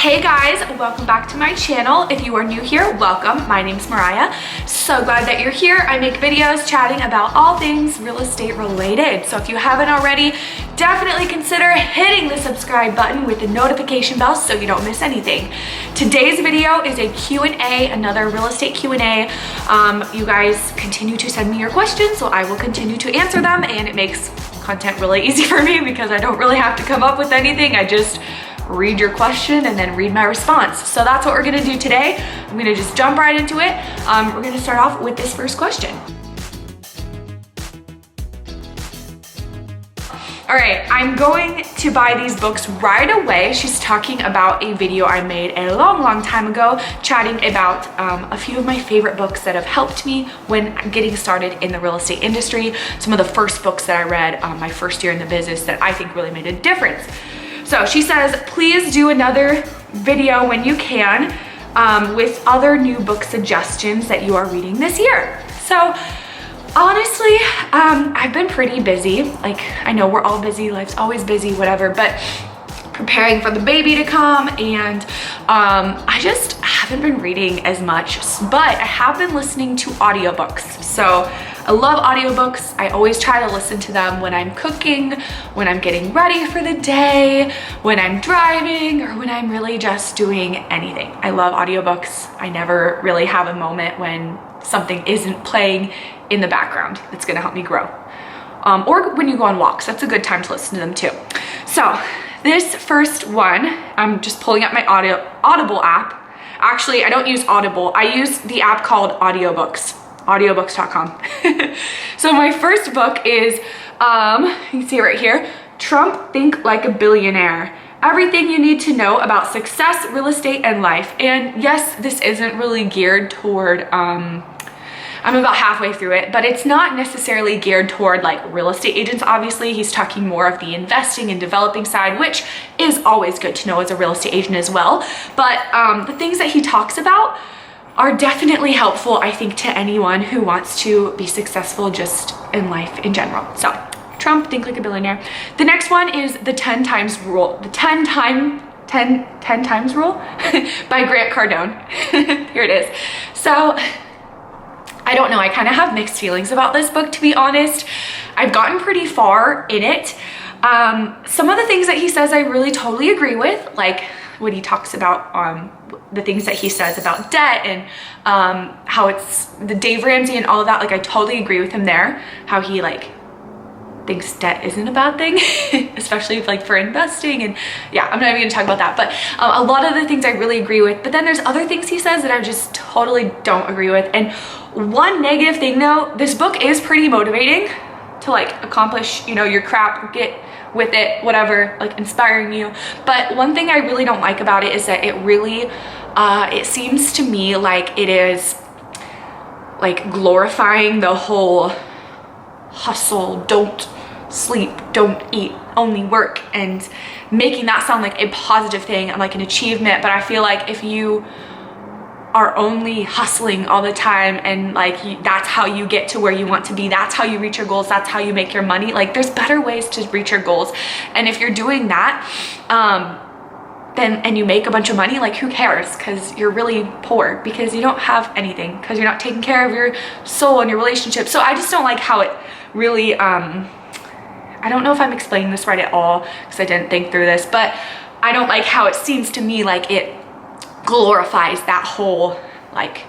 Hey guys, welcome back to my channel. If you are new here, welcome. My name's Mariah. So glad that you're here. I make videos chatting about all things real estate related. So if you haven't already, definitely consider hitting the subscribe button with the notification bell so you don't miss anything. Today's video is a Q&A, another real estate Q&A. You guys continue to send me your questions, so I will continue to answer them, and it makes content really easy for me because I don't really have to come up with anything. I just read your question and then read my response. So that's what we're gonna do today. I'm gonna just jump right into it. We're gonna start off with this first question. All right, I'm going to buy these books right away. She's talking about a video I made a long time ago, chatting about a few of my favorite books that have helped me when getting started in the real estate industry. Some of the first books that I read my first year in the business that I think really made a difference. So she says, please do another video when you can with other new book suggestions that you are reading this year. So honestly, I've been pretty busy. Like, I know we're all busy, life's always busy, whatever, but preparing for the baby to come, and I just haven't been reading as much, but I have been listening to audiobooks. So I love audiobooks. I always try to listen to them when I'm cooking, when I'm getting ready for the day, when I'm driving, or when I'm really just doing anything. I love audiobooks. I never really have a moment when something isn't playing in the background that's gonna help me grow. Or when you go on walks, that's a good time to listen to them too. So this first one, I'm just pulling up my Audible app. Actually, I don't use Audible. I use the app called Audiobooks, audiobooks.com. So my first book is, you can see it right here, Trump Think Like a Billionaire. Everything you need to know about success, real estate, and life. And yes, this isn't really geared toward, I'm about halfway through it, but it's not necessarily geared toward like real estate agents. Obviously, he's talking more of the investing and developing side, which is always good to know as a real estate agent as well. But the things that he talks about are definitely helpful, I think, to anyone who wants to be successful just in life in general. So Trump, Think Like a Billionaire. The next one is the 10 times rule, the 10 times rule by Grant Cardone. Here it is. So I don't know, I kind of have mixed feelings about this book, to be honest. I've gotten pretty far in it. Some of the things that he says I really totally agree with, like when he talks about the things that he says about debt and how it's the Dave Ramsey and all of that. Like, I totally agree with him there, how he like thinks debt isn't a bad thing, especially like for investing. And yeah, I'm not even gonna talk about that, but a lot of the things I really agree with. But then there's other things he says that I just totally don't agree with. And one negative thing though, this book is pretty motivating to like accomplish, you know, your crap, get with it, whatever, like inspiring you. But one thing I really don't like about it is that it really, it seems to me like it is like glorifying the whole hustle, don't sleep, don't eat, only work, and making that sound like a positive thing and like an achievement. But I feel like if you are only hustling all the time and like that's how you get to where you want to be, that's how you reach your goals, that's how you make your money, like there's better ways to reach your goals. And if you're doing that and you make a bunch of money, like who cares? Because you're really poor because you don't have anything, because you're not taking care of your soul and your relationship. So I just don't like how it really I don't know if I'm explaining this right at all because I didn't think through this, but I don't like how it seems to me like it glorifies that whole like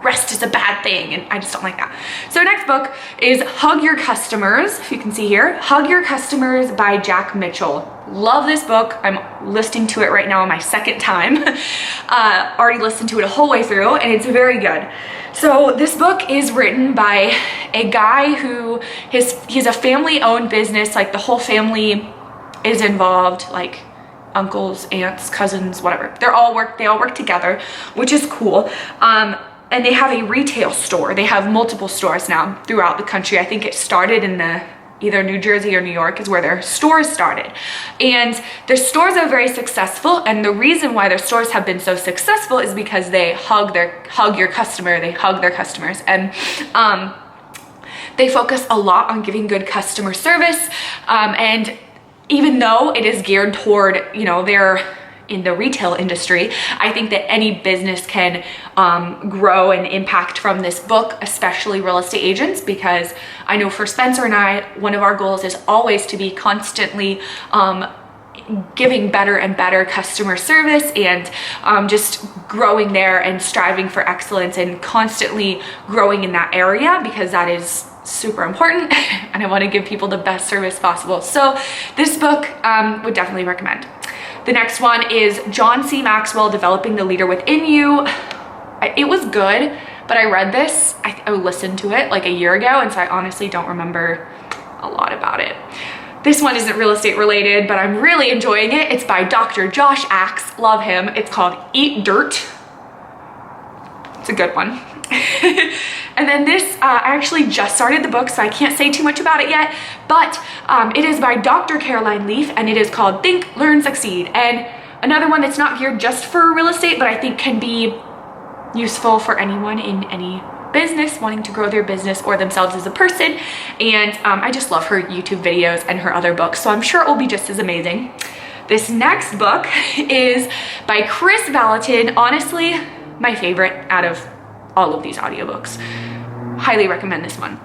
rest is a bad thing, and I just don't like that. So next book is Hug Your Customers. If you can see here, Hug Your Customers by Jack Mitchell. Love this book. I'm listening to it right now on my second time. Already listened to it a whole way through, and it's very good. So this book is written by a guy who he's a family-owned business. Like the whole family is involved, like uncles, aunts, cousins, whatever. They all work together, which is cool. And they have a retail store. They have multiple stores now throughout the country. I think it started in either New Jersey or New York is where their stores started. And their stores are very successful. And the reason why their stores have been so successful is because they hug your customer, they hug their customers. And they focus a lot on giving good customer service. And even though it is geared toward, you know, their in the retail industry. I think that any business can grow and impact from this book, especially real estate agents, because I know for Spencer and I, one of our goals is always to be constantly giving better and better customer service and just growing there and striving for excellence and constantly growing in that area, because that is super important and I want to give people the best service possible. So this book would definitely recommend. The next one is John C. Maxwell, Developing the Leader Within You. It was good, but I read this, I listened to it like a year ago, and so I honestly don't remember a lot about it. This one isn't real estate related, but I'm really enjoying it. It's by Dr. Josh Axe, love him. It's called Eat Dirt. It's a good one. And then this, I actually just started the book, so I can't say too much about it yet, but it is by Dr. Caroline Leaf, and it is called Think, Learn, Succeed. And another one that's not geared just for real estate, but I think can be useful for anyone in any business wanting to grow their business or themselves as a person. And I just love her YouTube videos and her other books, so I'm sure it will be just as amazing. This next book is by Kris Vallotton. Honestly, my favorite out of all of these audiobooks. Highly recommend this one.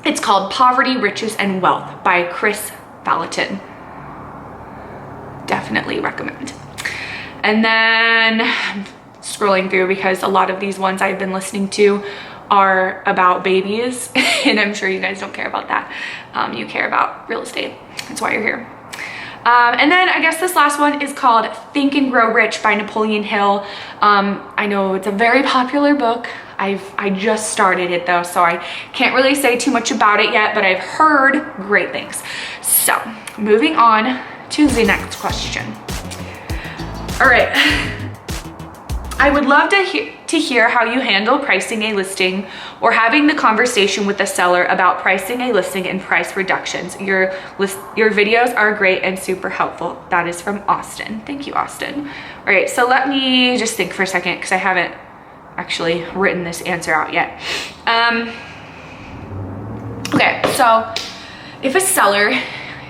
It's called Poverty, Riches, and Wealth by Kris Vallotton. Definitely recommend. And then I'm scrolling through because a lot of these ones I've been listening to are about babies, and I'm sure you guys don't care about that. You care about real estate. That's why you're here. And then I guess this last one is called Think and Grow Rich by Napoleon Hill. I know it's a very popular book. I just started it though, so I can't really say too much about it yet, but I've heard great things. So moving on to the next question. All right. I would love to hear how you handle pricing a listing or having the conversation with the seller about pricing a listing and price reductions. Your videos are great and super helpful. That is from Austin. Thank you, Austin. All right, so let me just think for a second because I haven't actually written this answer out yet. Okay, so if a seller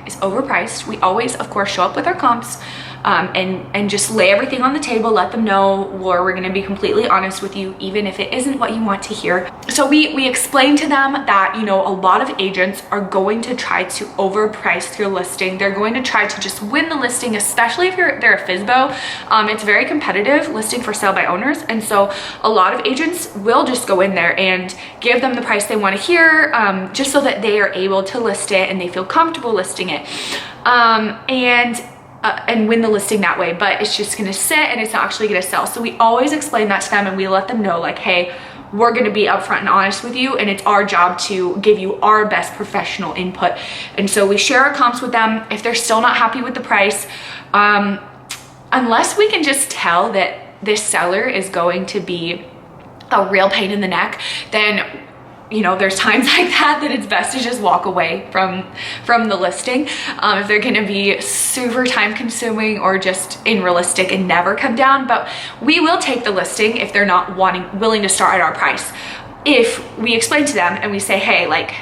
is overpriced, we always, of course, show up with our comps. And just lay everything on the table, let them know, or we're going to be completely honest with you, even if it isn't what you want to hear. So we explain to them that, you know, a lot of agents are going to try to overprice your listing. They're going to try to just win the listing, especially if they're a FSBO. It's very competitive, listing for sale by owners. And so a lot of agents will just go in there and give them the price they want to hear, just so that they are able to list it and they feel comfortable listing it. And win the listing that way, but it's just gonna sit and it's not actually gonna sell. So we always explain that to them and we let them know, like, hey, we're gonna be upfront and honest with you, and it's our job to give you our best professional input. And so we share our comps with them. If they're still not happy with the price, unless we can just tell that this seller is going to be a real pain in the neck, then you know, there's times like that it's best to just walk away from the listing. If they're gonna be super time consuming or just unrealistic and never come down, but we will take the listing if they're not willing to start at our price. If we explain to them and we say, hey, like,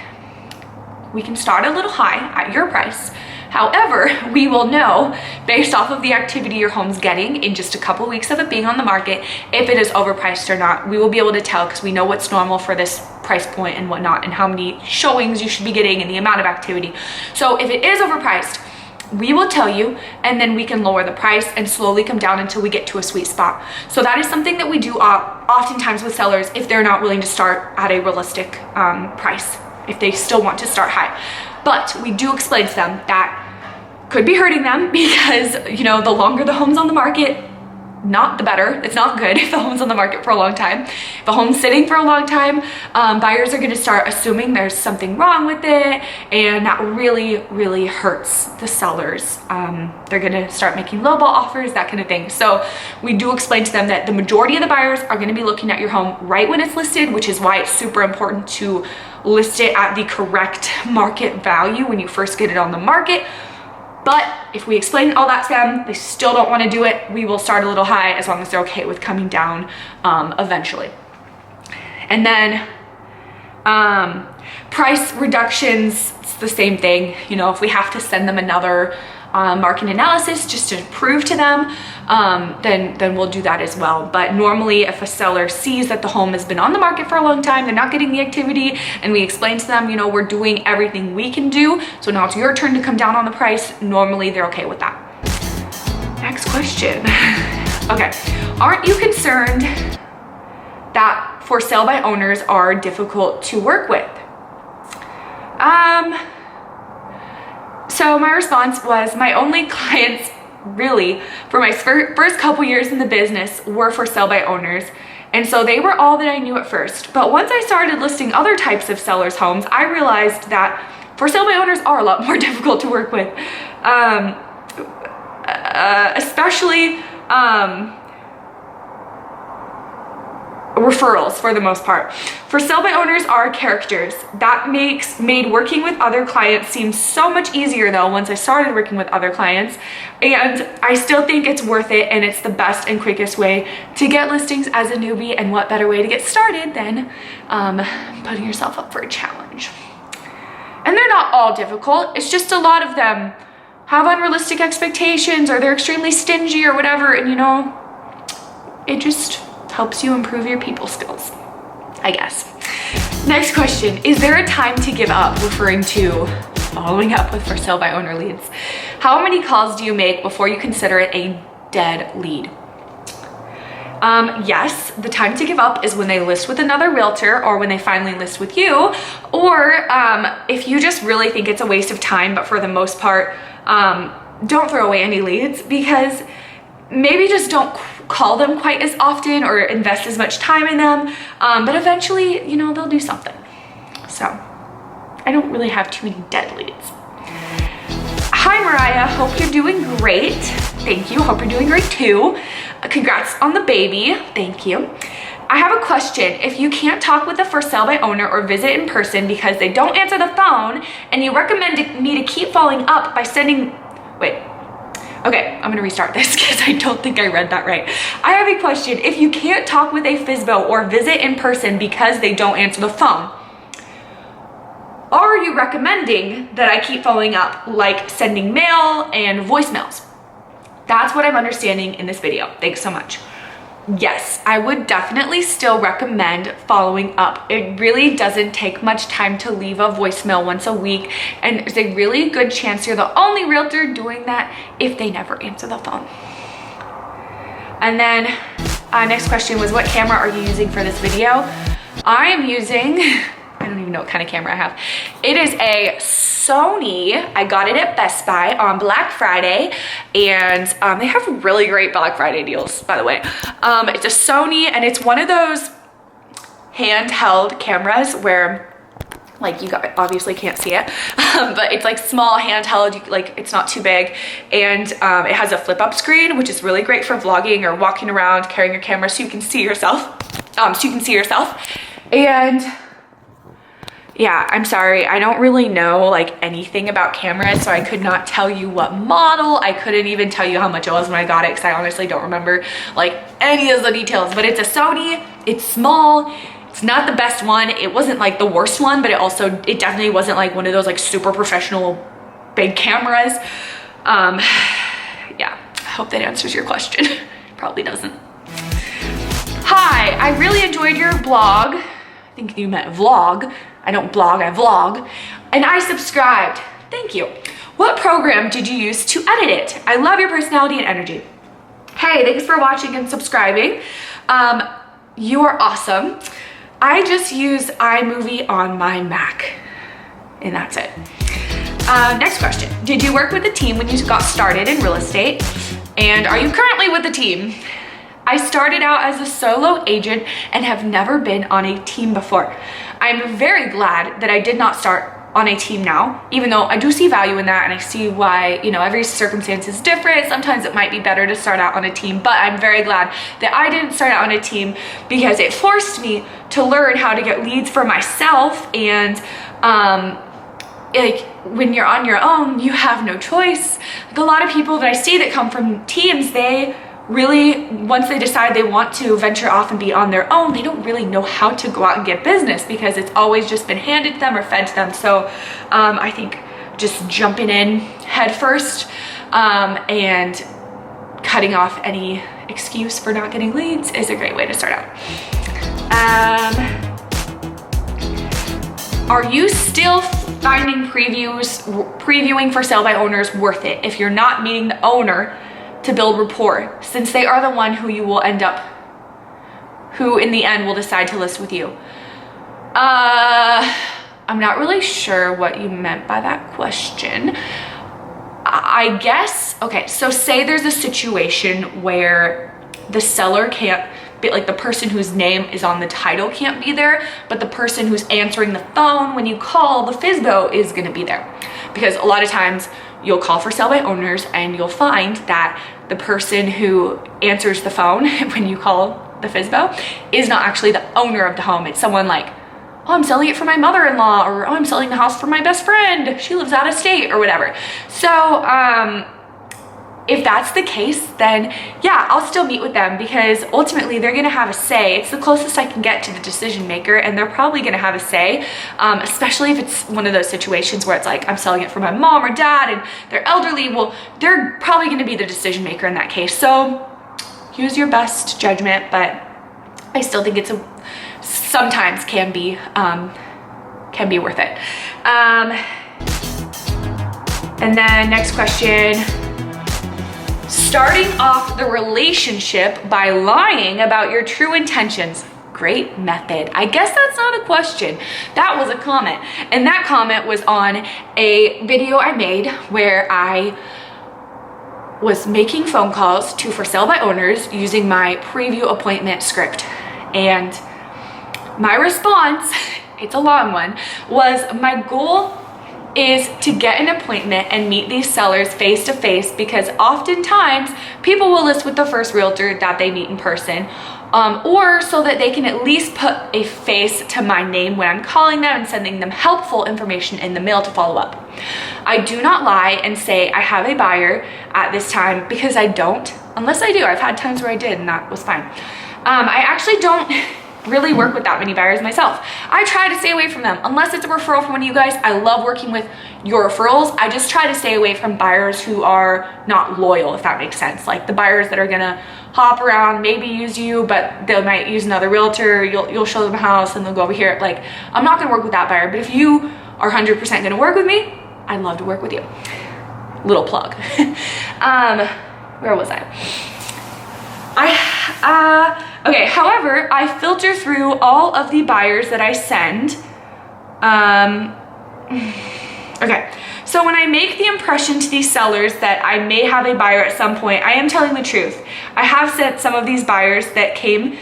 we can start a little high at your price. However, we will know based off of the activity your home's getting in just a couple weeks of it being on the market, if it is overpriced or not. We will be able to tell because we know what's normal for this price point and whatnot, and how many showings you should be getting and the amount of activity. So if it is overpriced, we will tell you, and then we can lower the price and slowly come down until we get to a sweet spot. So that is something that we do oftentimes with sellers if they're not willing to start at a realistic price, if they still want to start high. But we do explain to them that could be hurting them because, you know, the longer the home's on the market, not the better. It's not good if the home's on the market for a long time. If a home's sitting for a long time, buyers are going to start assuming there's something wrong with it, and that really, really hurts the sellers. They're going to start making lowball offers, that kind of thing. So we do explain to them that the majority of the buyers are going to be looking at your home right when it's listed, which is why it's super important to list it at the correct market value when you first get it on the market. But if we explain all that to them, they still don't want to do it, we will start a little high as long as they're okay with coming down eventually. And then Price reductions, it's the same thing. You know, if we have to send them another market analysis just to prove to them, then we'll do that as well. But normally if a seller sees that the home has been on the market for a long time, they're not getting the activity, and we explain to them, you know, we're doing everything we can do, so now it's your turn to come down on the price, normally they're okay with that. Next question. Okay, aren't you concerned that for sale by owners are difficult to work with? So my response was, my only clients really for my first couple years in the business were for sale by owners. And so they were all that I knew at first. But once I started listing other types of sellers' homes, I realized that for sale by owners are a lot more difficult to work with. Especially referrals for the most part. For sale by owners are characters. That made working with other clients seem so much easier though once I started working with other clients, and I still think it's worth it, and it's the best and quickest way to get listings as a newbie, and what better way to get started than putting yourself up for a challenge. And they're not all difficult, it's just a lot of them have unrealistic expectations, or they're extremely stingy or whatever, and you know, it just helps you improve your people skills, I guess. Next question, is there a time to give up, referring to following up with for sale by owner leads? How many calls do you make before you consider it a dead lead? Yes, the time to give up is when they list with another realtor, or when they finally list with you, or if you just really think it's a waste of time, but for the most part, don't throw away any leads, because maybe just don't call them quite as often or invest as much time in them, but eventually, you know, they'll do something. So I don't really have too many dead leads. Hi Mariah, hope you're doing great. Thank you, hope you're doing great too. Congrats on the baby, thank you. I have a question. If you can't talk with a for sale by owner or visit in person because they don't answer the phone, and you recommend me to keep following up by sending, okay, I'm gonna restart this because I don't think I read that right. I have a question. If you can't talk with a FSBO or visit in person because they don't answer the phone, are you recommending that I keep following up, like sending mail and voicemails? That's what I'm understanding in this video. Thanks so much. Yes, I would definitely still recommend following up. It really doesn't take much time to leave a voicemail once a week, and there's a really good chance you're the only realtor doing that if they never answer the phone. And then next question was, what camera are you using for this video? I am using, I don't even know what kind of camera I have. It is a Sony. I got it at Best Buy on Black Friday, and they have really great Black Friday deals, by the way. It's a Sony, and it's one of those handheld cameras where, like, you obviously can't see it, but it's like small handheld, like it's not too big, and it has a flip up screen, which is really great for vlogging or walking around carrying your camera so you can see yourself, and yeah, I'm sorry, I don't really know like anything about cameras, so I could not tell you what model. I couldn't even tell you how much it was when I got it, because I honestly don't remember like any of the details. But it's a Sony, it's small, it's not the best one, it wasn't like the worst one, but it definitely wasn't like one of those like super professional big cameras. Yeah, I hope that answers your question. Probably doesn't. Hi, I really enjoyed your blog. I think you meant vlog. I don't blog, I vlog. And I subscribed. Thank you. What program did you use to edit it? I love your personality and energy. Hey, thanks for watching and subscribing. You are awesome. I just use iMovie on my Mac, and that's it. Next question. Did you work with a team when you got started in real estate? And are you currently with a team? I started out as a solo agent and have never been on a team before. I'm very glad that I did not start on a team now, even though I do see value in that, and I see why, you know, every circumstance is different. Sometimes it might be better to start out on a team, but I'm very glad that I didn't start out on a team, because it forced me to learn how to get leads for myself. And like when you're on your own, you have no choice. Like a lot of people that I see that come from teams, they really, once they decide they want to venture off and be on their own, they don't really know how to go out and get business because it's always just been handed to them or fed to them. So I think just jumping in head first and cutting off any excuse for not getting leads is a great way to start out. Are you still finding previewing for sale by owners worth it if you're not meeting the owner to build rapport, since they are the one who you will end up, who in the end will decide to list with you? I'm not really sure what you meant by that question. I guess, okay, so say there's a situation where the seller can't be, like the person whose name is on the title can't be there, but the person who's answering the phone when you call the FSBO is gonna be there. Because a lot of times you'll call for sale by owners and you'll find that the person who answers the phone when you call the FSBO is not actually the owner of the home. It's someone like, oh, I'm selling it for my mother-in-law, or oh, I'm selling the house for my best friend, she lives out of state, or whatever. So if that's the case, then yeah, I'll still meet with them because ultimately they're gonna have a say. It's the closest I can get to the decision maker, and they're probably gonna have a say, especially if it's one of those situations where it's like, I'm selling it for my mom or dad and they're elderly. Well, they're probably gonna be the decision maker in that case. So use your best judgment, but I still think it's sometimes can be worth it. And then next question. Starting off the relationship by lying about your true intentions. Great method. I guess that's not a question. That was a comment. And that comment was on a video I made where I was making phone calls to for sale by owners using my preview appointment script. And my response, it's a long one, was my goal is to get an appointment and meet these sellers face to face, because oftentimes people will list with the first realtor that they meet in person, or so that they can at least put a face to my name when I'm calling them and sending them helpful information in the mail to follow up. I do not lie and say I have a buyer at this time, because I don't, unless I do. I've had times where I did and that was fine. I actually don't really work with that many buyers myself. I try to stay away from them unless it's a referral from one of you guys. I love working with your referrals. I just try to stay away from buyers who are not loyal, if that makes sense. Like the buyers that are gonna hop around, maybe use you, but they might use another realtor. You'll show them a house and they'll go over here. Like, I'm not gonna work with that buyer, but if you are 100% gonna work with me, I'd love to work with you. Little plug. Where was I? Okay, however, I filter through all of the buyers that I send. Okay, so when I make the impression to these sellers that I may have a buyer at some point, I am telling the truth. I have sent some of these buyers that came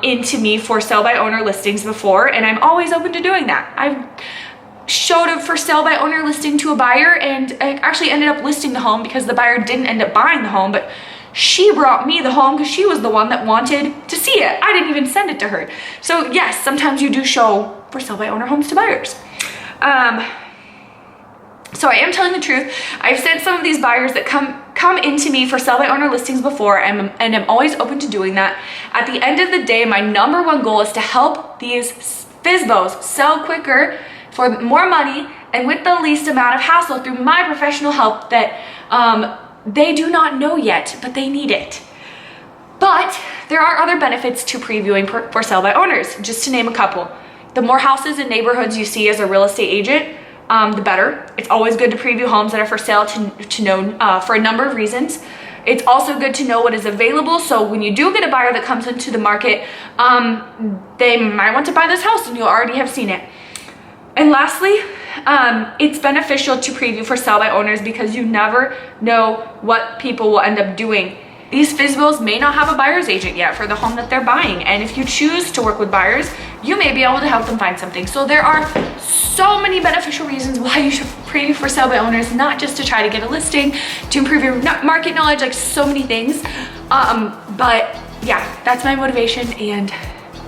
into me for sale by owner listings before, and I'm always open to doing that. I've showed a for sale by owner listing to a buyer, and I actually ended up listing the home because the buyer didn't end up buying the home, but she brought me the home because she was the one that wanted to see it. I didn't even send it to her. So yes, sometimes you do show for sale by owner homes to buyers. So I am telling the truth. I've sent some of these buyers that come into me for sale by owner listings before, and I'm always open to doing that. At the end of the day, my number one goal is to help these FSBOs sell quicker for more money and with the least amount of hassle through my professional help that they do not know yet, but they need it. But there are other benefits to previewing for sale by owners, just to name a couple. The more houses and neighborhoods you see as a real estate agent, the better. It's always good to preview homes that are for sale to know for a number of reasons. It's also good to know what is available, so when you do get a buyer that comes into the market, they might want to buy this house and you already have seen it. And lastly, it's beneficial to preview for sale by owners because you never know what people will end up doing. These FSBOs may not have a buyer's agent yet for the home that they're buying, and if you choose to work with buyers, you may be able to help them find something. So there are so many beneficial reasons why you should preview for sale by owners, not just to try to get a listing, to improve your market knowledge, like so many things. But yeah, that's my motivation, and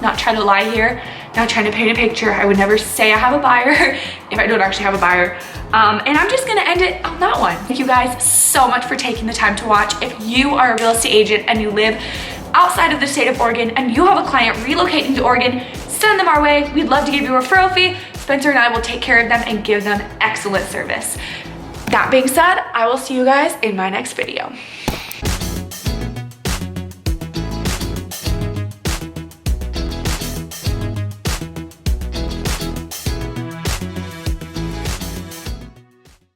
not try to lie here. not trying to paint a picture. I would never say I have a buyer if I don't actually have a buyer. And I'm just gonna end it on that one. Thank you guys so much for taking the time to watch. If you are a real estate agent and you live outside of the state of Oregon and you have a client relocating to Oregon, send them our way. We'd love to give you a referral fee. Spencer and I will take care of them and give them excellent service. That being said, I will see you guys in my next video.